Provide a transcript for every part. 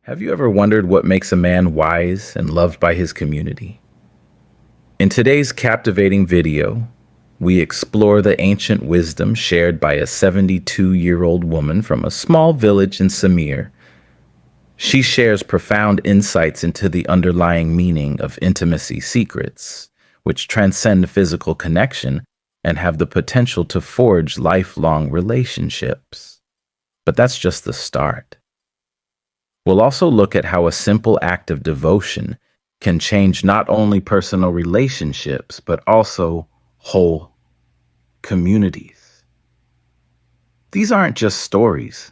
Have you ever wondered what makes a man wise and loved by his community? In today's captivating video, we explore the ancient wisdom shared by a 72-year-old woman from a small village in Samir. She shares profound insights into the underlying meaning of intimacy secrets, which transcend physical connection and have the potential to forge lifelong relationships. But that's just the start. We'll also look at how a simple act of devotion can change not only personal relationships, but also whole communities. These aren't just stories.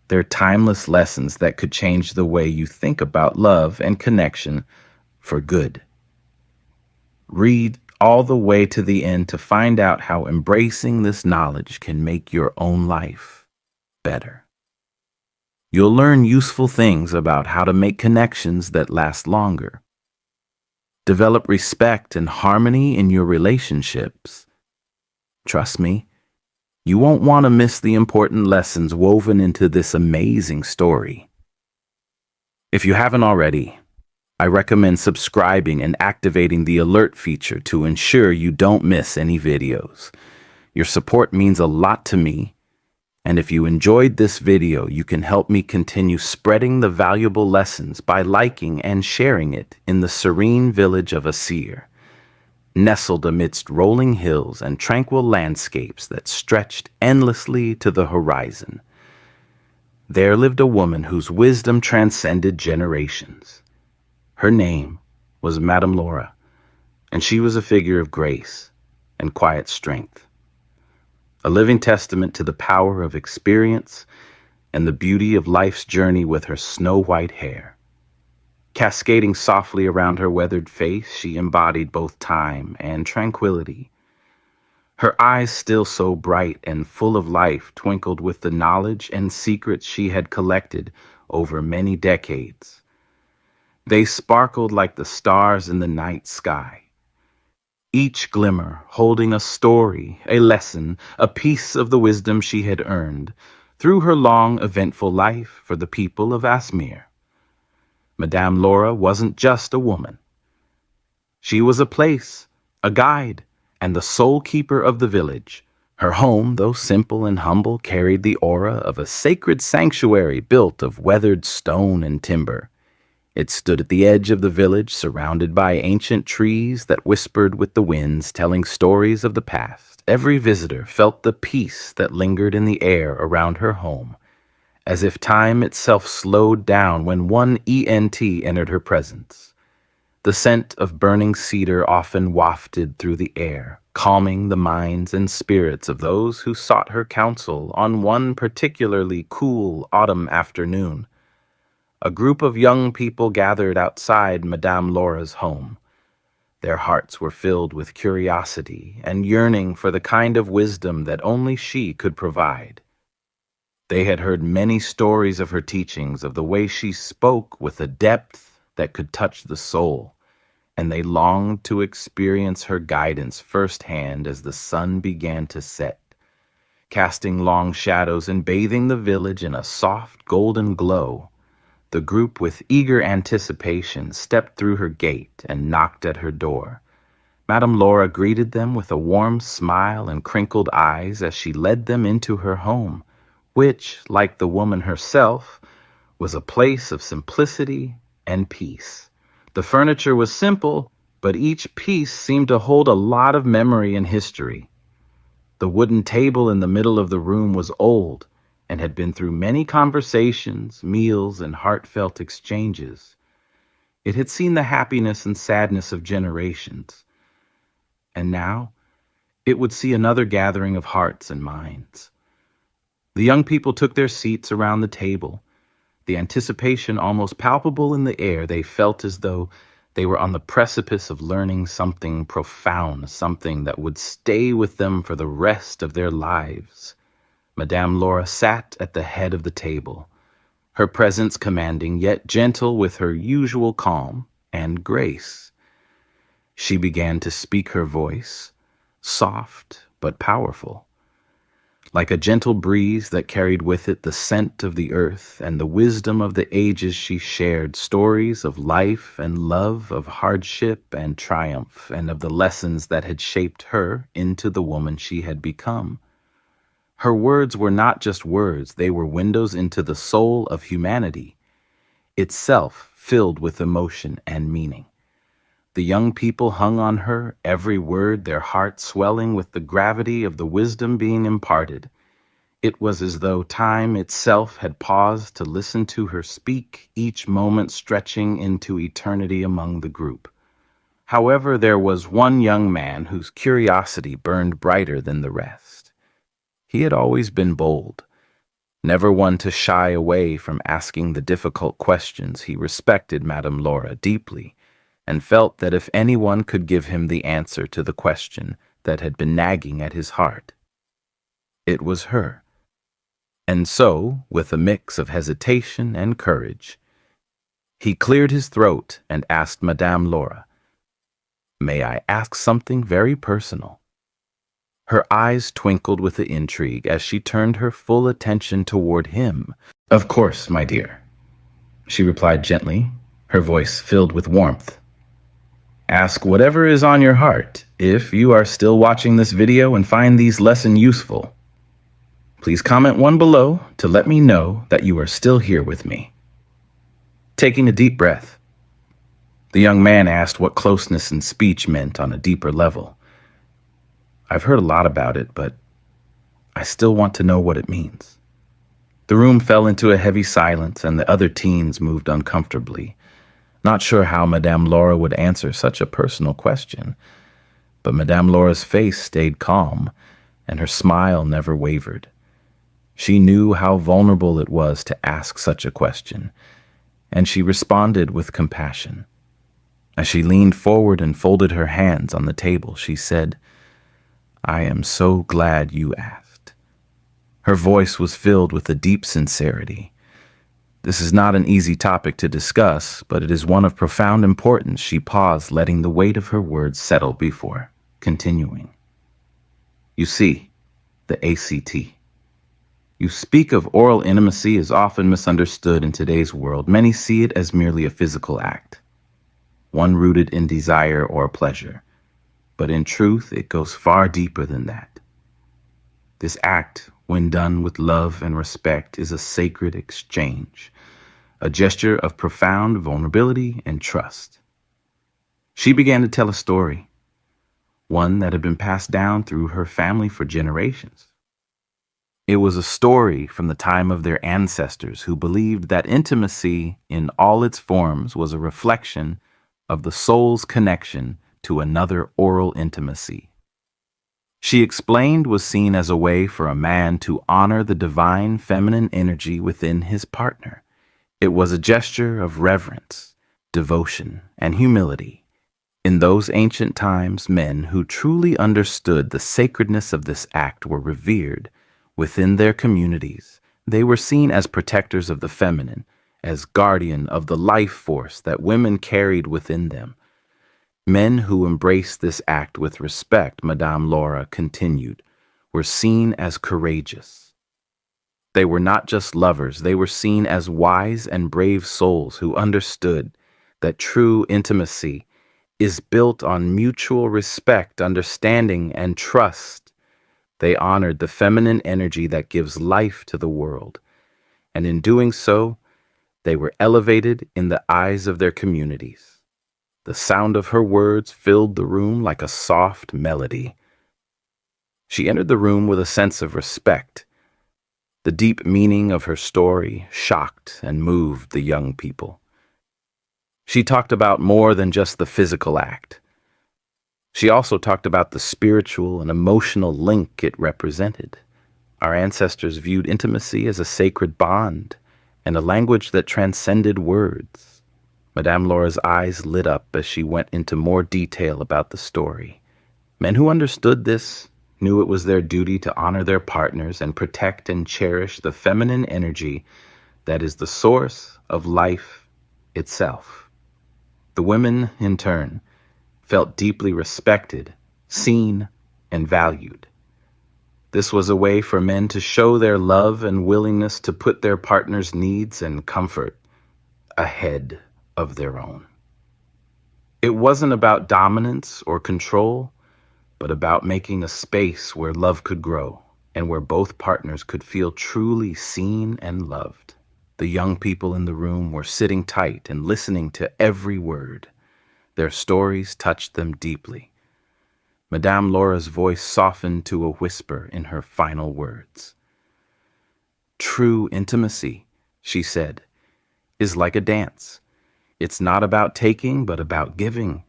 They're timeless lessons that could change the way you think about love and connection for good. Read all the way to the end to find out how embracing this knowledge can make your own life better. You'll learn useful things about how to make connections that last longer. Develop respect and harmony in your relationships. Trust me, you won't want to miss the important lessons woven into this amazing story. If you haven't already, I recommend subscribing and activating the alert feature to ensure you don't miss any videos. Your support means a lot to me. And if you enjoyed this video, you can help me continue spreading the valuable lessons by liking and sharing it in the serene village of Asir, nestled amidst rolling hills and tranquil landscapes that stretched endlessly to the horizon. There lived a woman whose wisdom transcended generations. Her name was Madame Laura, and she was a figure of grace and quiet strength. A living testament to the power of experience and the beauty of life's journey with her snow-white hair. Cascading softly around her weathered face, she embodied both time and tranquility. Her eyes, still so bright and full of life, twinkled with the knowledge and secrets she had collected over many decades. They sparkled like the stars in the night sky, each glimmer holding a story, a lesson, a piece of the wisdom she had earned through her long, eventful life for the people of Asmir. Madame Laura wasn't just a woman. She was a place, a guide, and the sole keeper of the village. Her home, though simple and humble, carried the aura of a sacred sanctuary built of weathered stone and timber. It stood at the edge of the village, surrounded by ancient trees that whispered with the winds, telling stories of the past. Every visitor felt the peace that lingered in the air around her home, as if time itself slowed down when one ENT entered her presence. The scent of burning cedar often wafted through the air, calming the minds and spirits of those who sought her counsel on one particularly cool autumn afternoon. A group of young people gathered outside Madame Laura's home. Their hearts were filled with curiosity and yearning for the kind of wisdom that only she could provide. They had heard many stories of her teachings, of the way she spoke with a depth that could touch the soul, and they longed to experience her guidance firsthand as the sun began to set, casting long shadows and bathing the village in a soft golden glow. The group, with eager anticipation, stepped through her gate and knocked at her door. Madame Laura greeted them with a warm smile and crinkled eyes as she led them into her home, which, like the woman herself, was a place of simplicity and peace. The furniture was simple, but each piece seemed to hold a lot of memory and history. The wooden table in the middle of the room was old, and had been through many conversations, meals, and heartfelt exchanges. It had seen the happiness and sadness of generations. And now, it would see another gathering of hearts and minds. The young people took their seats around the table. The anticipation almost palpable in the air, they felt as though they were on the precipice of learning something profound, something that would stay with them for the rest of their lives. Madame Laura sat at the head of the table, her presence commanding yet gentle with her usual calm and grace. She began to speak, her voice soft but powerful. Like a gentle breeze that carried with it the scent of the earth and the wisdom of the ages, she shared stories of life and love, of hardship and triumph, and of the lessons that had shaped her into the woman she had become. Her words were not just words, they were windows into the soul of humanity, itself filled with emotion and meaning. The young people hung on her, every word, their hearts swelling with the gravity of the wisdom being imparted. It was as though time itself had paused to listen to her speak, each moment stretching into eternity among the group. However, there was one young man whose curiosity burned brighter than the rest. He had always been bold, never one to shy away from asking the difficult questions. He respected Madame Laura deeply and felt that if anyone could give him the answer to the question that had been nagging at his heart, it was her. And so, with a mix of hesitation and courage, he cleared his throat and asked Madame Laura, "May I ask something very personal?" Her eyes twinkled with the intrigue as she turned her full attention toward him. "Of course, my dear," she replied gently, her voice filled with warmth. "Ask whatever is on your heart. If you are still watching this video and find these lessons useful, please comment one below to let me know that you are still here with me." Taking a deep breath, the young man asked what closeness in speech meant on a deeper level. "I've heard a lot about it, but I still want to know what it means." The room fell into a heavy silence, and the other teens moved uncomfortably, not sure how Madame Laura would answer such a personal question. But Madame Laura's face stayed calm, and her smile never wavered. She knew how vulnerable it was to ask such a question, and she responded with compassion. As she leaned forward and folded her hands on the table, she said, "I am so glad you asked." Her voice was filled with a deep sincerity. "This is not an easy topic to discuss, but it is one of profound importance." She paused, letting the weight of her words settle before continuing. "You see, the ACT. You speak of oral intimacy is often misunderstood in today's world. Many see it as merely a physical act, one rooted in desire or pleasure. But in truth, it goes far deeper than that. This act, when done with love and respect, is a sacred exchange, a gesture of profound vulnerability and trust." She began to tell a story, one that had been passed down through her family for generations. It was a story from the time of their ancestors who believed that intimacy in all its forms was a reflection of the soul's connection to another oral intimacy. She explained was seen as a way for a man to honor the divine feminine energy within his partner. It was a gesture of reverence, devotion, and humility. In those ancient times, men who truly understood the sacredness of this act were revered within their communities. They were seen as protectors of the feminine, as guardian of the life force that women carried within them. Men who embraced this act with respect, Madame Laura continued, were seen as courageous. They were not just lovers, they were seen as wise and brave souls who understood that true intimacy is built on mutual respect, understanding, and trust. They honored the feminine energy that gives life to the world, and in doing so, they were elevated in the eyes of their communities. The sound of her words filled the room like a soft melody. She entered the room with a sense of respect. The deep meaning of her story shocked and moved the young people. She talked about more than just the physical act. She also talked about the spiritual and emotional link it represented. Our ancestors viewed intimacy as a sacred bond and a language that transcended words. Madame Laura's eyes lit up as she went into more detail about the story. Men who understood this knew it was their duty to honor their partners and protect and cherish the feminine energy that is the source of life itself. The women, in turn, felt deeply respected, seen, and valued. This was a way for men to show their love and willingness to put their partner's needs and comfort ahead of their own. It wasn't about dominance or control, but about making a space where love could grow and where both partners could feel truly seen and loved. The young people in the room were sitting tight and listening to every word. Their stories touched them deeply. Madame Laura's voice softened to a whisper in her final words. True intimacy, she said, is like a dance. It's not about taking, but about giving.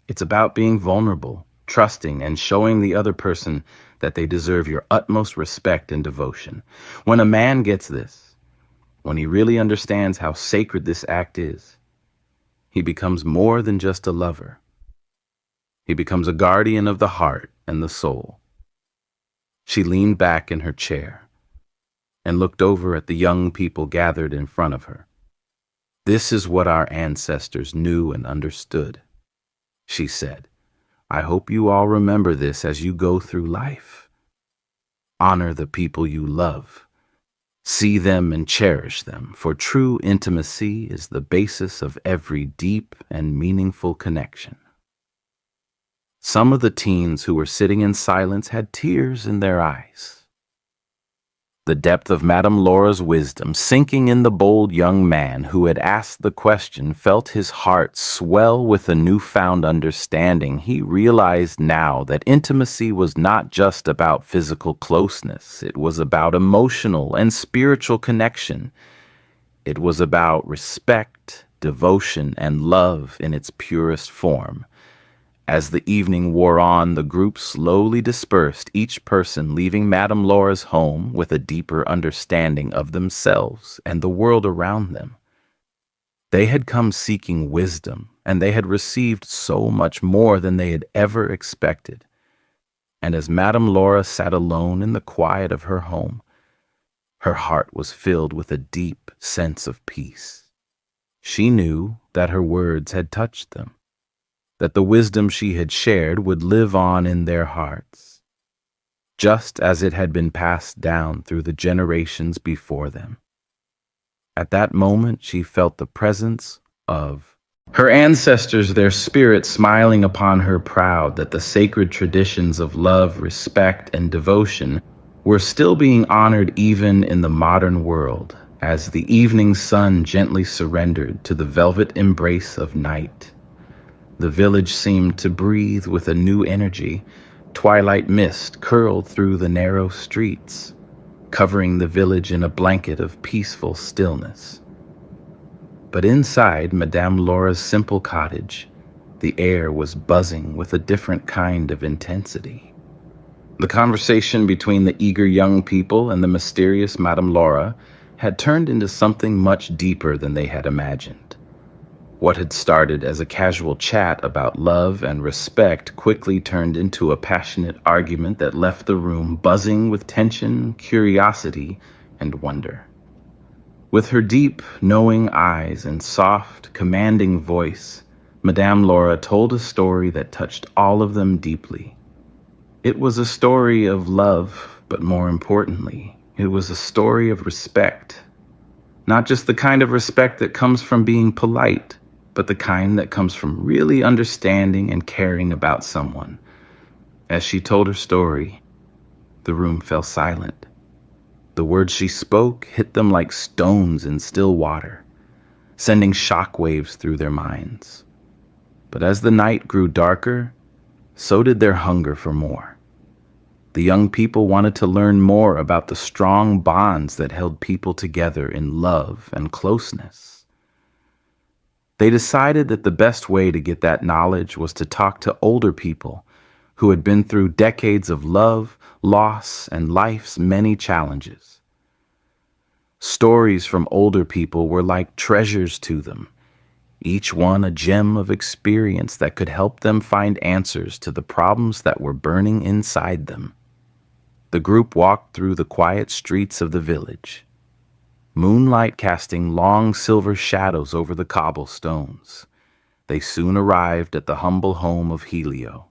It's about being vulnerable, trusting, and showing the other person that they deserve your utmost respect and devotion. When a man gets this, when he really understands how sacred this act is, he becomes more than just a lover. He becomes a guardian of the heart and the soul. She leaned back in her chair and looked over at the young people gathered in front of her. This is what our ancestors knew and understood, she said. I hope you all remember this as you go through life. Honor the people you love. See them and cherish them, for true intimacy is the basis of every deep and meaningful connection. Some of the teens who were sitting in silence had tears in their eyes. The depth of Madame Laura's wisdom sinking in the bold young man who had asked the question felt his heart swell with a newfound understanding. He realized now that intimacy was not just about physical closeness. It was about emotional and spiritual connection. It was about respect, devotion, and love in its purest form. As the evening wore on, the group slowly dispersed, each person leaving Madame Laura's home with a deeper understanding of themselves and the world around them. They had come seeking wisdom, and they had received so much more than they had ever expected. And as Madame Laura sat alone in the quiet of her home, her heart was filled with a deep sense of peace. She knew that her words had touched them, that the wisdom she had shared would live on in their hearts, just as it had been passed down through the generations before them. At that moment, she felt the presence of her ancestors, their spirit smiling upon her, proud that the sacred traditions of love, respect, and devotion were still being honored even in the modern world, as the evening sun gently surrendered to the velvet embrace of night. The village seemed to breathe with a new energy. Twilight mist curled through the narrow streets, covering the village in a blanket of peaceful stillness. But inside Madame Laura's simple cottage, the air was buzzing with a different kind of intensity. The conversation between the eager young people and the mysterious Madame Laura had turned into something much deeper than they had imagined. What had started as a casual chat about love and respect quickly turned into a passionate argument that left the room buzzing with tension, curiosity, and wonder. With her deep, knowing eyes and soft, commanding voice, Madame Laura told a story that touched all of them deeply. It was a story of love, but more importantly, it was a story of respect. Not just the kind of respect that comes from being polite, but the kind that comes from really understanding and caring about someone. As she told her story, the room fell silent. The words she spoke hit them like stones in still water, sending shockwaves through their minds. But as the night grew darker, so did their hunger for more. The young people wanted to learn more about the strong bonds that held people together in love and closeness. They decided that the best way to get that knowledge was to talk to older people who had been through decades of love, loss, and life's many challenges. Stories from older people were like treasures to them, each one a gem of experience that could help them find answers to the problems that were burning inside them. The group walked through the quiet streets of the village, moonlight casting long silver shadows over the cobblestones. They soon arrived at the humble home of Helio,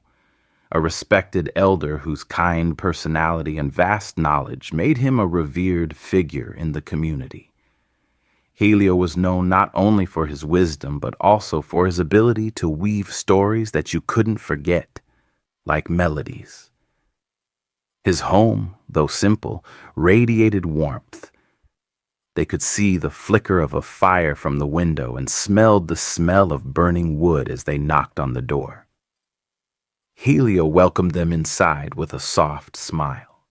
a respected elder whose kind personality and vast knowledge made him a revered figure in the community. Helio was known not only for his wisdom, but also for his ability to weave stories that you couldn't forget, like melodies. His home, though simple, radiated warmth. They could see the flicker of a fire from the window and smelled the smell of burning wood as they knocked on the door. Helio welcomed them inside with a soft smile.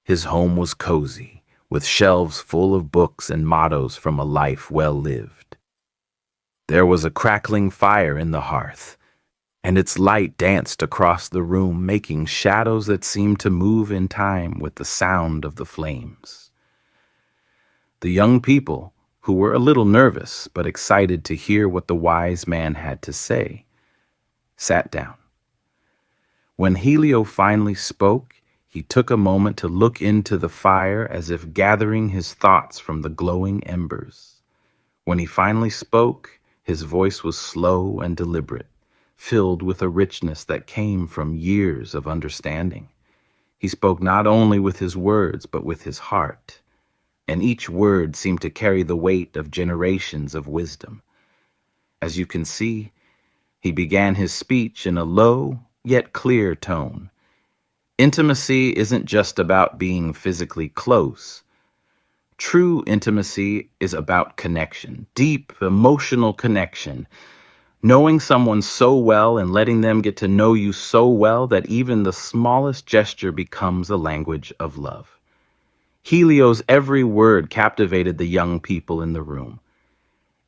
His home was cozy, with shelves full of books and mottos from a life well lived. There was a crackling fire in the hearth, and its light danced across the room, making shadows that seemed to move in time with the sound of the flames. The young people, who were a little nervous but excited to hear what the wise man had to say, sat down. When Helio finally spoke, he took a moment to look into the fire as if gathering his thoughts from the glowing embers. When he finally spoke, his voice was slow and deliberate, filled with a richness that came from years of understanding. He spoke not only with his words, but with his heart, and each word seemed to carry the weight of generations of wisdom. As you can see, he began his speech in a low, yet clear tone. Intimacy isn't just about being physically close. True intimacy is about connection, deep emotional connection, knowing someone so well and letting them get to know you so well that even the smallest gesture becomes a language of love. Helio's every word captivated the young people in the room.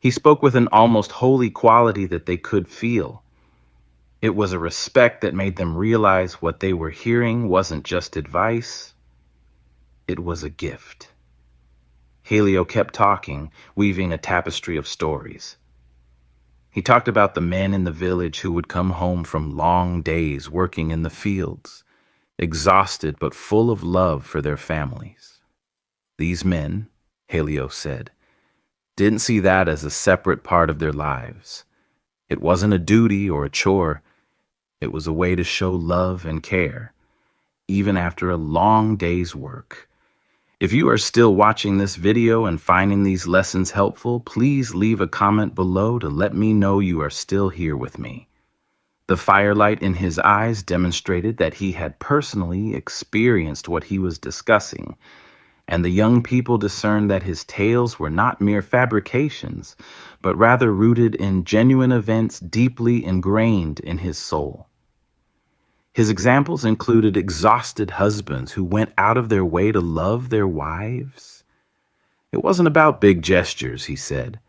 He spoke with an almost holy quality that they could feel. It was a respect that made them realize what they were hearing wasn't just advice, it was a gift. Helio kept talking, weaving a tapestry of stories. He talked about the men in the village who would come home from long days working in the fields, exhausted but full of love for their families. These men, Helio said, didn't see that as a separate part of their lives. It wasn't a duty or a chore. It was a way to show love and care, even after a long day's work. If you are still watching this video and finding these lessons helpful, please leave a comment below to let me know you are still here with me. The firelight in his eyes demonstrated that he had personally experienced what he was discussing, and the young people discerned that his tales were not mere fabrications, but rather rooted in genuine events deeply ingrained in his soul. His examples included exhausted husbands who went out of their way to love their wives. It wasn't about big gestures, he said.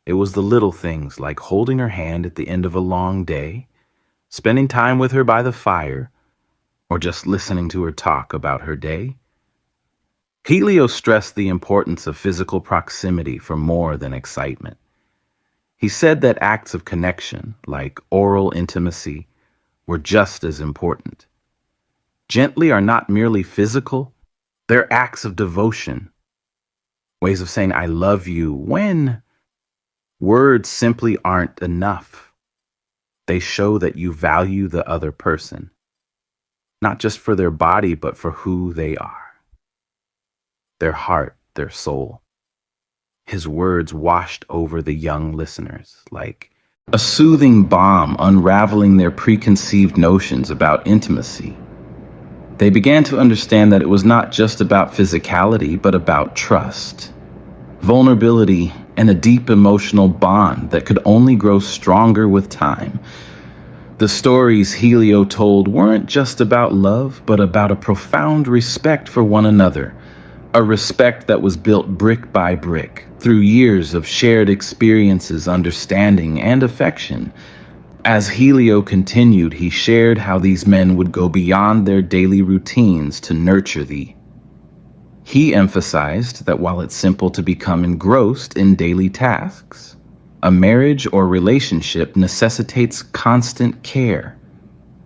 It was the little things like holding her hand at the end of a long day, spending time with her by the fire, or just listening to her talk about her day. Helio stressed the importance of physical proximity for more than excitement. He said that acts of connection, like oral intimacy, were just as important. Gently are not merely physical, they're acts of devotion, ways of saying I love you when words simply aren't enough. They show that you value the other person, not just for their body, but for who they are, their heart, their soul. His words washed over the young listeners like a soothing balm, unraveling their preconceived notions about intimacy. They began to understand that it was not just about physicality, but about trust, vulnerability, and a deep emotional bond that could only grow stronger with time. The stories Helio told weren't just about love, but about a profound respect for one another, a respect that was built brick by brick through years of shared experiences, understanding, and affection. As Helio continued, he shared how these men would go beyond their daily routines to nurture thee. He emphasized that while it's simple to become engrossed in daily tasks, a marriage or relationship necessitates constant care,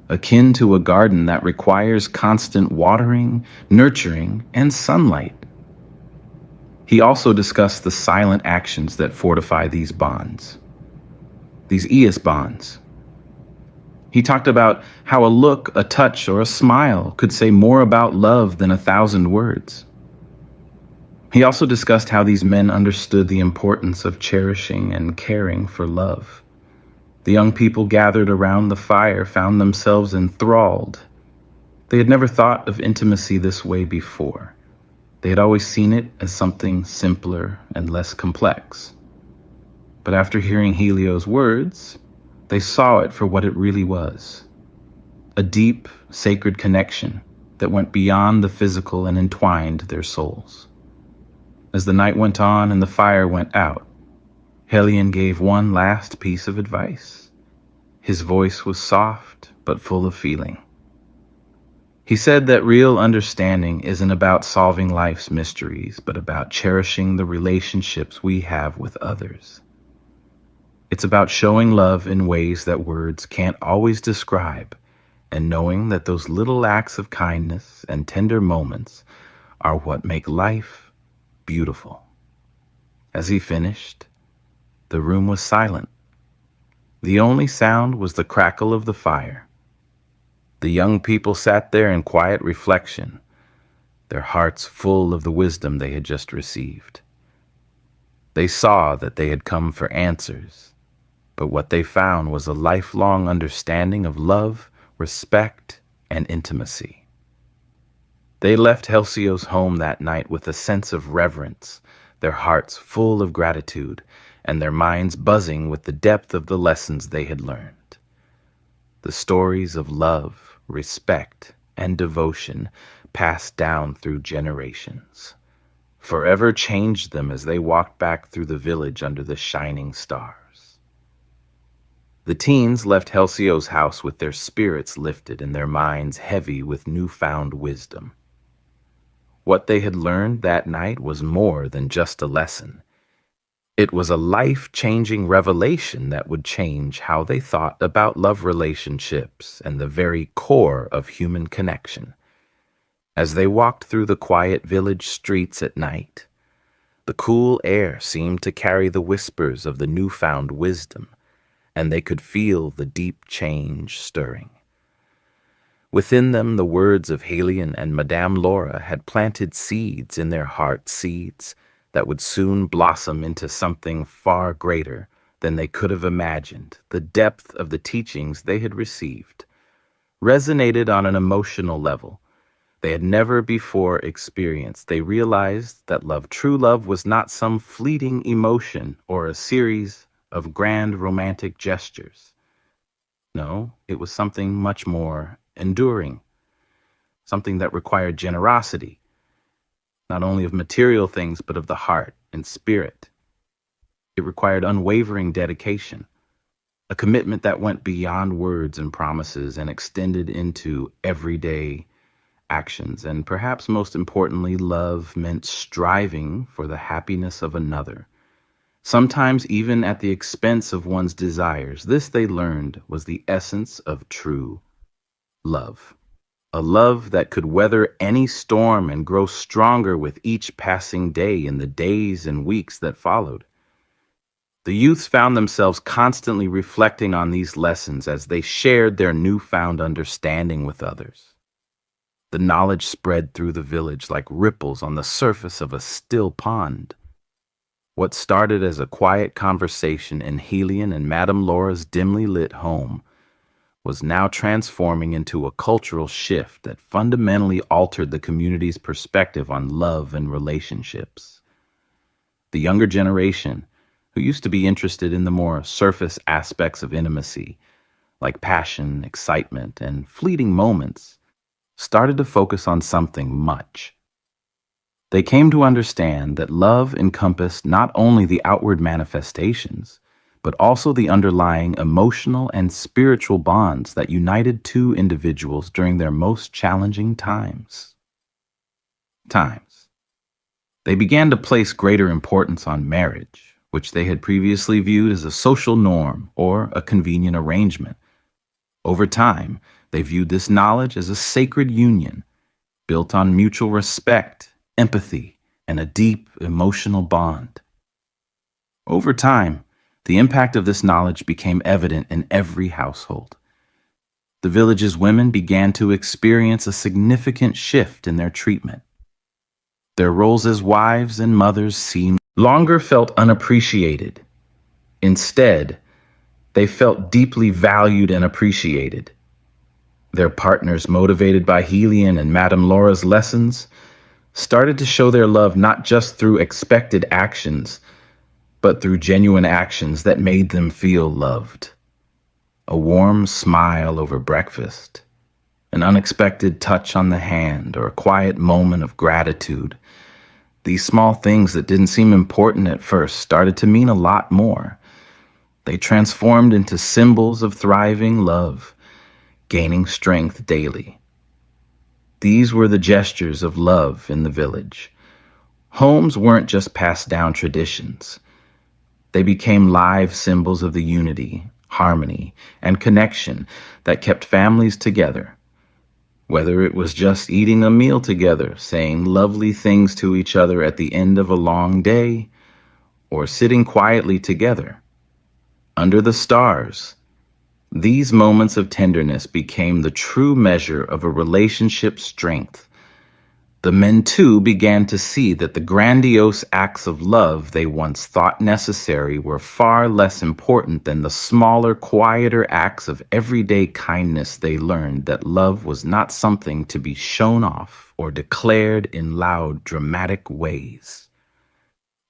akin to a garden that requires constant watering, nurturing, and sunlight. He also discussed the silent actions that fortify these bonds, these eos bonds. He talked about how a look, a touch, or a smile could say more about love than 1,000 words. He also discussed how these men understood the importance of cherishing and caring for love. The young people gathered around the fire found themselves enthralled. They had never thought of intimacy this way before. They had always seen it as something simpler and less complex. But after hearing Helio's words, they saw it for what it really was. A deep, sacred connection that went beyond the physical and entwined their souls. As the night went on and the fire went out, Helion gave one last piece of advice. His voice was soft but full of feeling. He said that real understanding isn't about solving life's mysteries, but about cherishing the relationships we have with others. It's about showing love in ways that words can't always describe, and knowing that those little acts of kindness and tender moments are what make life beautiful. As he finished, the room was silent. The only sound was the crackle of the fire. The young people sat there in quiet reflection, their hearts full of the wisdom they had just received. They saw that they had come for answers, but what they found was a lifelong understanding of love, respect, and intimacy. They left Halcyon's home that night with a sense of reverence, their hearts full of gratitude, and their minds buzzing with the depth of the lessons they had learned. The stories of love, respect, and devotion passed down through generations, forever changed them as they walked back through the village under the shining stars. The teens left Halcyon's house with their spirits lifted and their minds heavy with newfound wisdom. What they had learned that night was more than just a lesson. It was a life-changing revelation that would change how they thought about love relationships and the very core of human connection. As they walked through the quiet village streets at night, the cool air seemed to carry the whispers of the newfound wisdom, and they could feel the deep change stirring. Within them, the words of Helion and Madame Laura had planted seeds in their hearts, seeds that would soon blossom into something far greater than they could have imagined. The depth of the teachings they had received resonated on an emotional level they had never before experienced. They realized that love, true love, was not some fleeting emotion or a series of grand romantic gestures. No, it was something much more enduring, something that required generosity, not only of material things, but of the heart and spirit. It required unwavering dedication, a commitment that went beyond words and promises and extended into everyday actions. And perhaps most importantly, love meant striving for the happiness of another, sometimes even at the expense of one's desires. This, they learned, was the essence of true love. A love that could weather any storm and grow stronger with each passing day in the days and weeks that followed. The youths found themselves constantly reflecting on these lessons as they shared their newfound understanding with others. The knowledge spread through the village like ripples on the surface of a still pond. What started as a quiet conversation in Helion and Madame Laura's dimly lit home was now transforming into a cultural shift that fundamentally altered the community's perspective on love and relationships. The younger generation, who used to be interested in the more surface aspects of intimacy, like passion, excitement, and fleeting moments, started to focus on something much. They came to understand that love encompassed not only the outward manifestations, but also the underlying emotional and spiritual bonds that united two individuals during their most challenging times. They began to place greater importance on marriage, which they had previously viewed as a social norm or a convenient arrangement. Over time, they viewed this knowledge as a sacred union, built on mutual respect, empathy, and a deep emotional bond. Over time, the impact of this knowledge became evident in every household. the village's women began to experience a significant shift in their treatment. Their roles as wives and mothers seemed longer felt unappreciated. Instead, they felt deeply valued and appreciated. Their partners, motivated by Helion and Madame Laura's lessons, started to show their love not just through expected actions, but through genuine actions that made them feel loved. A warm smile over breakfast, an unexpected touch on the hand, or a quiet moment of gratitude. These small things that didn't seem important at first started to mean a lot more. They transformed into symbols of thriving love, gaining strength daily. These were the gestures of love in the village. Homes weren't just passed down traditions. They became live symbols of the unity, harmony, and connection that kept families together. Whether it was just eating a meal together, saying lovely things to each other at the end of a long day, or sitting quietly together under the stars, these moments of tenderness became the true measure of a relationship's strength. The men, too, began to see that the grandiose acts of love they once thought necessary were far less important than the smaller, quieter acts of everyday kindness. They learned that love was not something to be shown off or declared in loud, dramatic ways,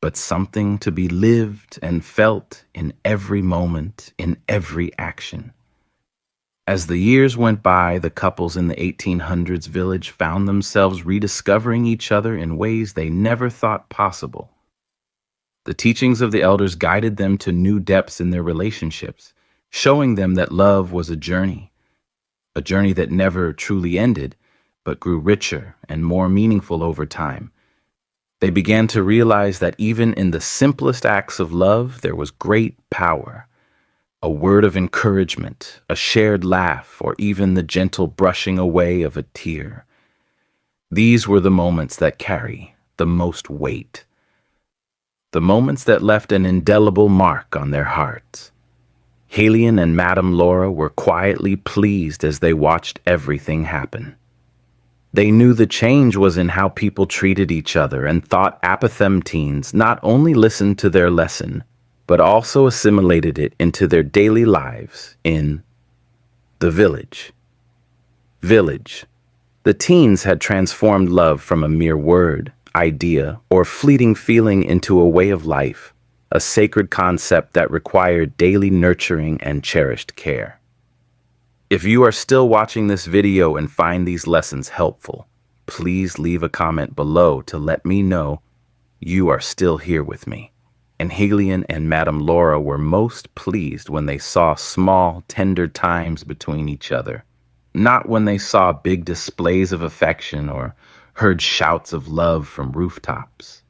but something to be lived and felt in every moment, in every action. As the years went by, the couples in the 1800s village found themselves rediscovering each other in ways they never thought possible. The teachings of the elders guided them to new depths in their relationships, showing them that love was a journey that never truly ended, but grew richer and more meaningful over time. They began to realize that even in the simplest acts of love, there was great power. A word of encouragement, a shared laugh, or even the gentle brushing away of a tear. These were the moments that carry the most weight. The moments that left an indelible mark on their hearts. Helion and Madame Laura were quietly pleased as they watched everything happen. They knew the change was in how people treated each other and thought Apothem teens not only listened to their lesson, but also assimilated it into their daily lives in the village. Village. The teens had transformed love from a mere word, idea, or fleeting feeling into a way of life, a sacred concept that required daily nurturing and cherished care. If you are still watching this video and find these lessons helpful, please leave a comment below to let me know you are still here with me. And Helion and Madame Laura were most pleased when they saw small, tender times between each other, not when they saw big displays of affection or heard shouts of love from rooftops.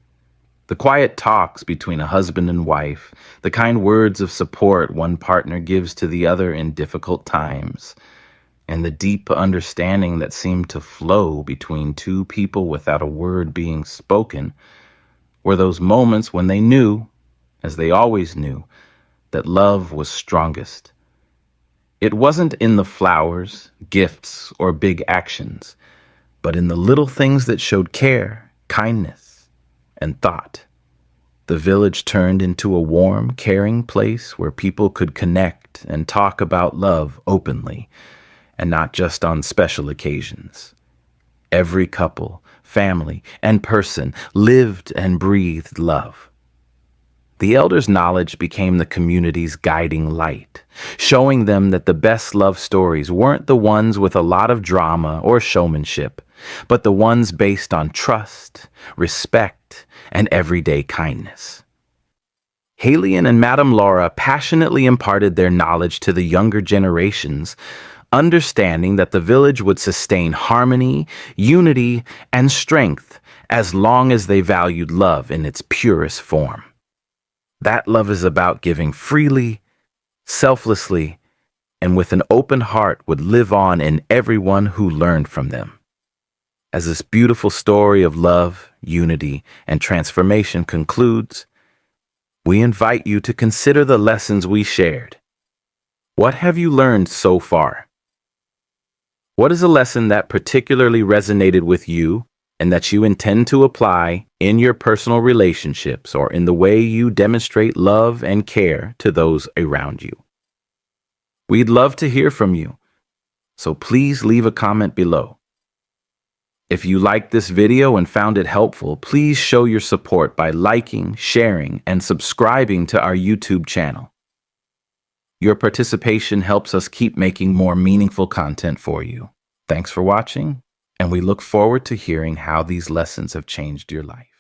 The quiet talks between a husband and wife, the kind words of support one partner gives to the other in difficult times, and the deep understanding that seemed to flow between two people without a word being spoken, were those moments when they knew, as they always knew, that love was strongest. It wasn't in the flowers, gifts, or big actions, but in the little things that showed care, kindness, and thought. The village turned into a warm, caring place where people could connect and talk about love openly, and not just on special occasions. Every couple, family, and person lived and breathed love. The elders' knowledge became the community's guiding light, showing them that the best love stories weren't the ones with a lot of drama or showmanship, but the ones based on trust, respect, and everyday kindness. Helion and Madame Laura passionately imparted their knowledge to the younger generations, understanding that the village would sustain harmony, unity, and strength as long as they valued love in its purest form. That love is about giving freely, selflessly, and with an open heart would live on in everyone who learned from them. As this beautiful story of love, unity, and transformation concludes, we invite you to consider the lessons we shared. What have you learned so far? What is a lesson that particularly resonated with you and that you intend to apply in your personal relationships or in the way you demonstrate love and care to those around you? We'd love to hear from you, so please leave a comment below. If you liked this video and found it helpful, please show your support by liking, sharing, and subscribing to our YouTube channel. Your participation helps us keep making more meaningful content for you. Thanks for watching, and we look forward to hearing how these lessons have changed your life.